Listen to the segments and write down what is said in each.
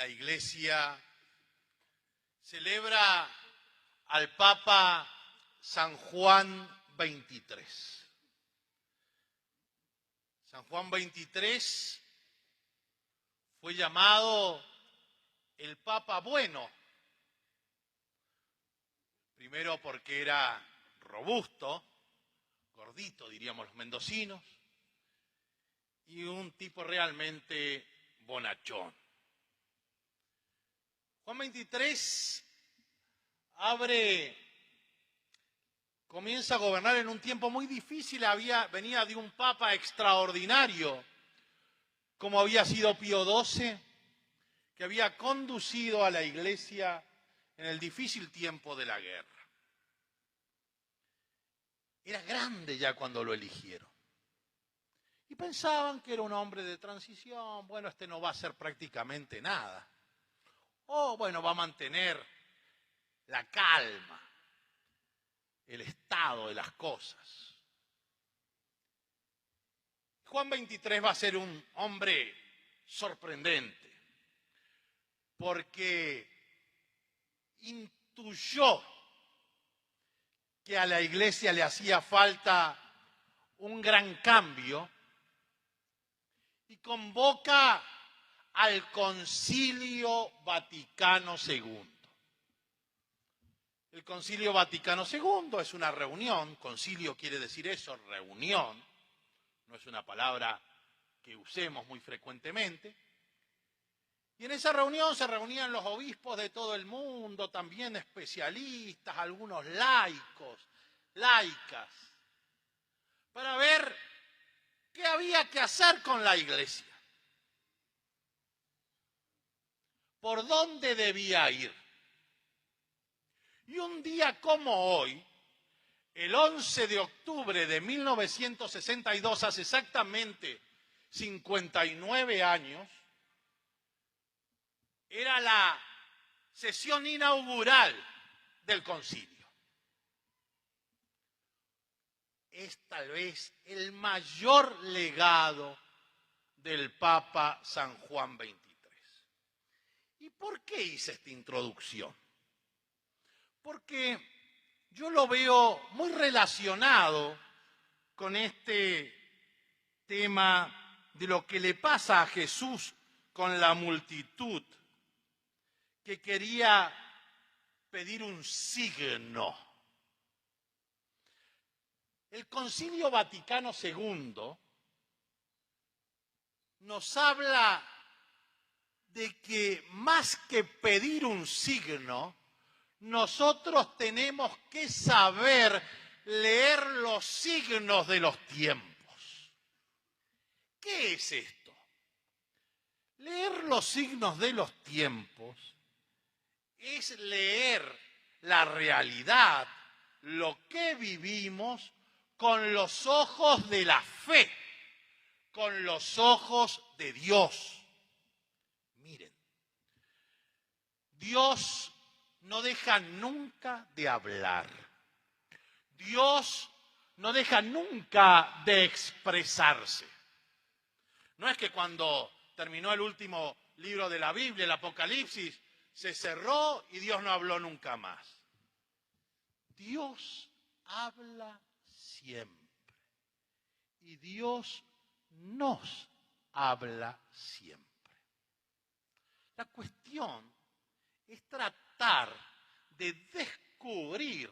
la Iglesia celebra al Papa San Juan XXIII. San Juan XXIII fue llamado el Papa Bueno, primero porque era robusto, gordito diríamos los mendocinos, y un tipo realmente bonachón. Juan XXIII comienza a gobernar en un tiempo muy difícil, venía de un papa extraordinario, como había sido Pío XII, que había conducido a la Iglesia en el difícil tiempo de la guerra. Era grande ya cuando lo eligieron. Y pensaban que era un hombre de transición, bueno, este no va a hacer prácticamente nada. O bueno, va a mantener la calma, el estado de las cosas. Juan XXIII va a ser un hombre sorprendente, porque intuyó que a la Iglesia le hacía falta un gran cambio y convoca al Concilio Vaticano II. El Concilio Vaticano II es una reunión, concilio quiere decir eso, reunión, no es una palabra que usemos muy frecuentemente. Y en esa reunión se reunían los obispos de todo el mundo, también especialistas, algunos laicos, laicas, para ver qué había que hacer con la Iglesia. ¿Por dónde debía ir? Y un día como hoy, el 11 de octubre de 1962, hace exactamente 59 años, era la sesión inaugural del concilio. Es tal vez el mayor legado del Papa San Juan XXIII. ¿Y por qué hice esta introducción? Porque yo lo veo muy relacionado con este tema de lo que le pasa a Jesús con la multitud que quería pedir un signo. El Concilio Vaticano II nos habla de que más que pedir un signo, nosotros tenemos que saber leer los signos de los tiempos. ¿Qué es esto? Leer los signos de los tiempos es leer la realidad, lo que vivimos, con los ojos de la fe, con los ojos de Dios. Miren, Dios no deja nunca de hablar. Dios no deja nunca de expresarse. No es que cuando terminó el último libro de la Biblia, el Apocalipsis, se cerró y Dios no habló nunca más. Dios habla siempre. Y Dios nos habla siempre. La cuestión es tratar de descubrir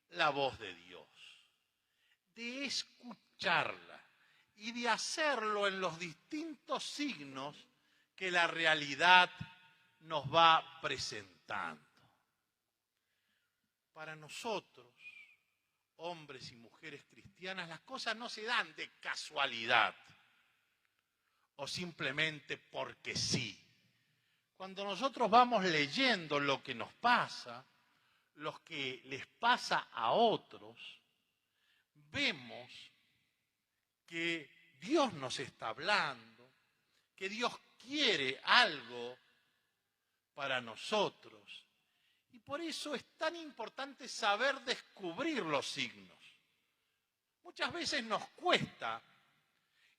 la voz de Dios, de escucharla y de hacerlo en los distintos signos que la realidad nos va presentando. Para nosotros, hombres y mujeres cristianas, las cosas no se dan de casualidad o simplemente porque sí. Cuando nosotros vamos leyendo lo que nos pasa, lo que les pasa a otros, vemos que Dios nos está hablando, que Dios quiere algo para nosotros. Y por eso es tan importante saber descubrir los signos. Muchas veces nos cuesta,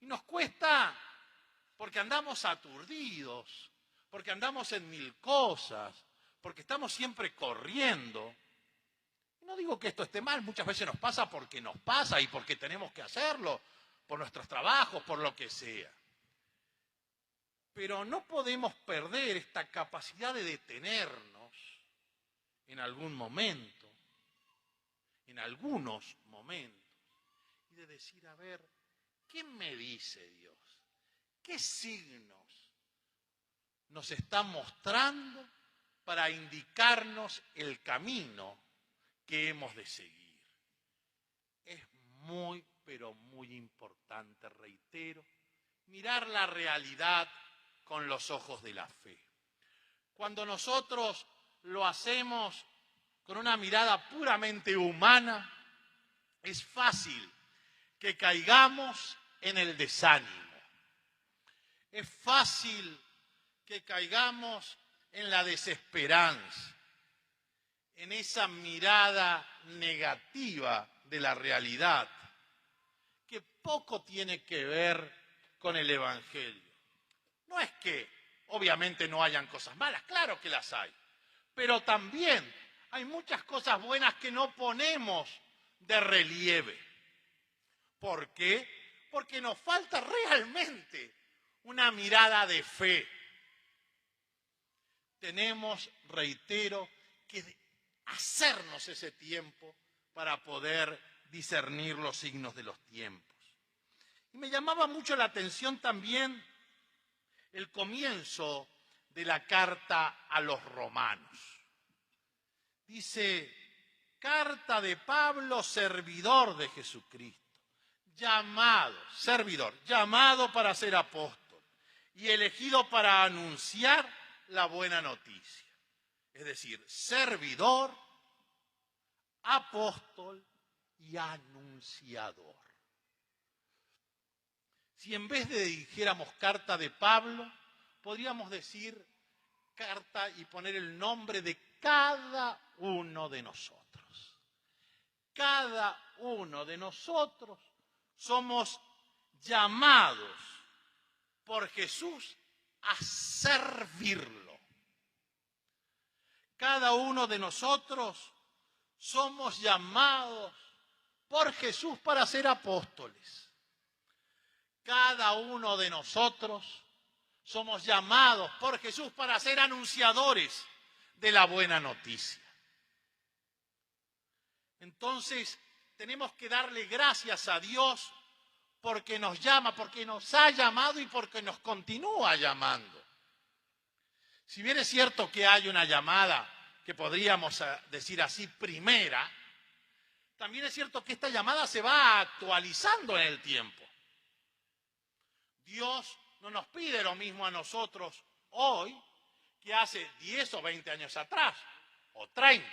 y nos cuesta porque andamos aturdidos, porque andamos en mil cosas, porque estamos siempre corriendo. No digo que esto esté mal, muchas veces nos pasa porque nos pasa y porque tenemos que hacerlo, por nuestros trabajos, por lo que sea. Pero no podemos perder esta capacidad de detenernos en algún momento, en algunos momentos, y de decir, a ver, ¿qué me dice Dios? ¿Qué signos nos está mostrando para indicarnos el camino que hemos de seguir? Es muy, pero muy importante, reitero, mirar la realidad con los ojos de la fe. Cuando nosotros lo hacemos con una mirada puramente humana, es fácil que caigamos en el desánimo. Es fácil que caigamos en la desesperanza, en esa mirada negativa de la realidad, que poco tiene que ver con el Evangelio. No es que obviamente no hayan cosas malas, claro que las hay, pero también hay muchas cosas buenas que no ponemos de relieve. ¿Por qué? Porque nos falta realmente una mirada de fe. Tenemos, reitero, que hacernos ese tiempo para poder discernir los signos de los tiempos. Y me llamaba mucho la atención también el comienzo de la carta a los romanos. Dice, carta de Pablo, servidor de Jesucristo, llamado para ser apóstol y elegido para anunciar la buena noticia. Es decir, servidor, apóstol y anunciador. Si en vez de dijéramos carta de Pablo, podríamos decir carta y poner el nombre de cada uno de nosotros. Cada uno de nosotros somos llamados por Jesús a servirlo. Cada uno de nosotros somos llamados por Jesús para ser apóstoles. Cada uno de nosotros somos llamados por Jesús para ser anunciadores de la buena noticia. Entonces, tenemos que darle gracias a Dios porque nos llama, porque nos ha llamado y porque nos continúa llamando. Si bien es cierto que hay una llamada que podríamos decir así primera, también es cierto que esta llamada se va actualizando en el tiempo. Dios no nos pide lo mismo a nosotros hoy que hace 10 o 20 años atrás, o 30.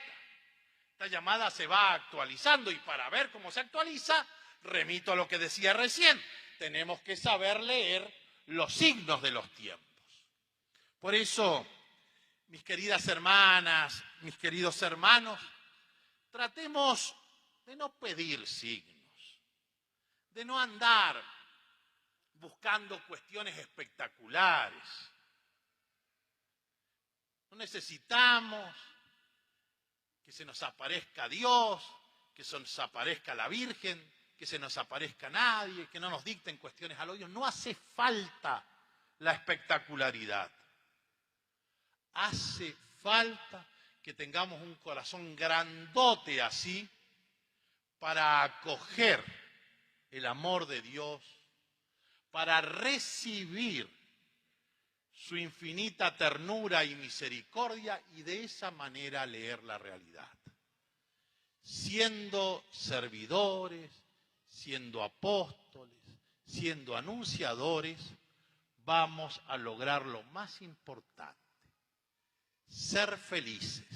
Esta llamada se va actualizando y para ver cómo se actualiza, remito a lo que decía recién, tenemos que saber leer los signos de los tiempos. Por eso, mis queridas hermanas, mis queridos hermanos, tratemos de no pedir signos, de no andar buscando cuestiones espectaculares. No necesitamos que se nos aparezca Dios, que se nos aparezca la Virgen, que se nos aparezca nadie, que no nos dicten cuestiones al oído. No hace falta la espectacularidad. Hace falta que tengamos un corazón grandote así para acoger el amor de Dios, para recibir su infinita ternura y misericordia y de esa manera leer la realidad. Siendo servidores, siendo apóstoles, siendo anunciadores, vamos a lograr lo más importante, ser felices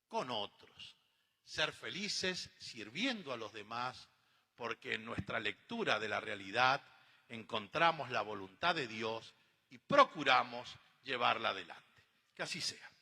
con otros, ser felices sirviendo a los demás, porque en nuestra lectura de la realidad encontramos la voluntad de Dios y procuramos llevarla adelante. Que así sea.